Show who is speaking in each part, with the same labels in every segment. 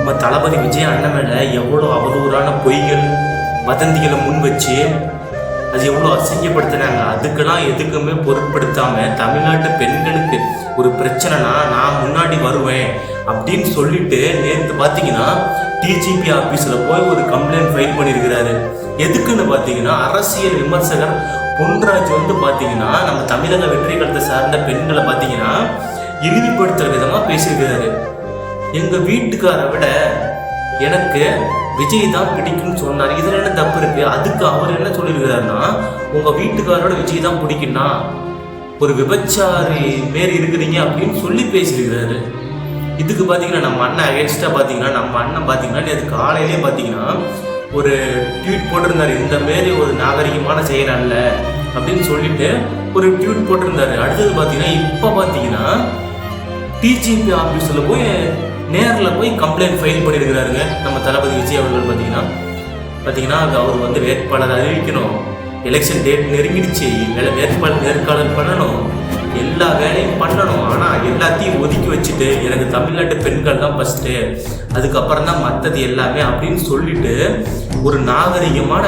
Speaker 1: நம்ம தளபதி விஜய் அண்ணன் மேலே எவ்வளோ அவதூறான பொய்கள் வதந்திகளை முன் வச்சு அது எவ்வளோ அசிங்கப்படுத்தினாங்க. அதுக்கெல்லாம் எதுக்குமே பொருட்படுத்தாமல் தமிழ்நாட்டு பெண்களுக்கு ஒரு பிரச்சனைனா நான் முன்னாடி வருவேன் அப்படின்னு சொல்லிட்டு நேற்று பார்த்தீங்கன்னா டிஜிபி ஆஃபீஸில் போய் ஒரு கம்ப்ளைண்ட் ஃபைல் பண்ணியிருக்கிறாரு. எதுக்குன்னு பார்த்தீங்கன்னா அரசியல் விமர்சகர் பொன்ராஜ் பார்த்தீங்கன்னா நம்ம தமிழக வெற்றி கழகத்தை சார்ந்த பெண்களை பார்த்தீங்கன்னா இழிவுபடுத்துகிற விதமாக பேசியிருக்கிறாரு. எங்கள் வீட்டுக்காரை விட எனக்கு விஜய் தான் பிடிக்கும்னு சொன்னார். இதில் என்ன தப்பு இருக்கு? அதுக்கு அவர் என்ன சொல்லியிருக்கிறாருன்னா உங்கள் வீட்டுக்காரோட விஜய் தான் பிடிக்குன்னா ஒரு விபச்சாரி மாரி இருக்கிறீங்க அப்படின்னு சொல்லி பேசியிருக்கிறாரு. இதுக்கு பார்த்தீங்கன்னா நம்ம அண்ணன் அகேன்ஸ்டாக பார்த்தீங்கன்னா நம்ம அண்ணன் பார்த்தீங்கன்னா நேற்று காலையிலே பார்த்தீங்கன்னா ஒரு ட்வீட் போட்டிருந்தாரு. இந்த மாரி ஒரு நாகரிகமான செயல் அல்ல அப்படின்னு சொல்லிட்டு ஒரு ட்வீட் போட்டிருந்தாரு. அடுத்தது பார்த்தீங்கன்னா இப்போ பார்த்தீங்கன்னா டிஜிபி ஆஃபீஸில் போய் நேரில் போய் கம்ப்ளைண்ட் ஃபைல் பண்ணியிருக்கிறாருங்க நம்ம தளபதி விஜய் அவர்கள். பார்த்தீங்கன்னா அவர் வேட்பாளர் அறிவிக்கணும், எலெக்ஷன் டேட் நெருங்கிடுச்சு, வேட்பாளர் நேர்காணல் பண்ணணும், எல்லா வேலையும் பண்ணணும். ஆனால் எல்லாத்தையும் ஒதுக்கி வச்சுட்டு எனக்கு தமிழ்நாட்டு பெண்கள் தான் ஃபஸ்ட்டு, அதுக்கப்புறம் தான் மற்றது எல்லாமே அப்படின்னு சொல்லிட்டு ஒரு நாகரிகமான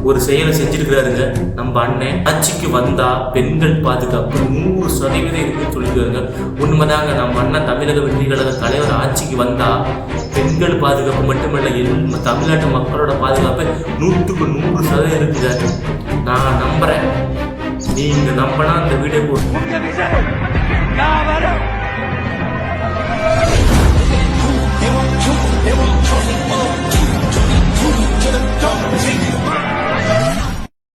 Speaker 1: ஒரு செயலை செஞ்சுருக்கிறாருங்க நம்ம அண்ணன். ஆட்சிக்கு வந்தால் பெண்கள் பாதுகாப்பு 100% இருக்குன்னு சொல்லியிருக்காருங்க. உண்மைதாங்க, நம்ம அண்ணன் தமிழக வெற்றி கழக தலைவர் ஆட்சிக்கு வந்தால் பெண்கள் பாதுகாப்பு மட்டுமல்ல தமிழ்நாட்டு மக்களோட பாதுகாப்பு 100% இருக்குங்க. நான் நம்புகிறேன். நீங்க நம்பினா அந்த வீடியோ போட்டு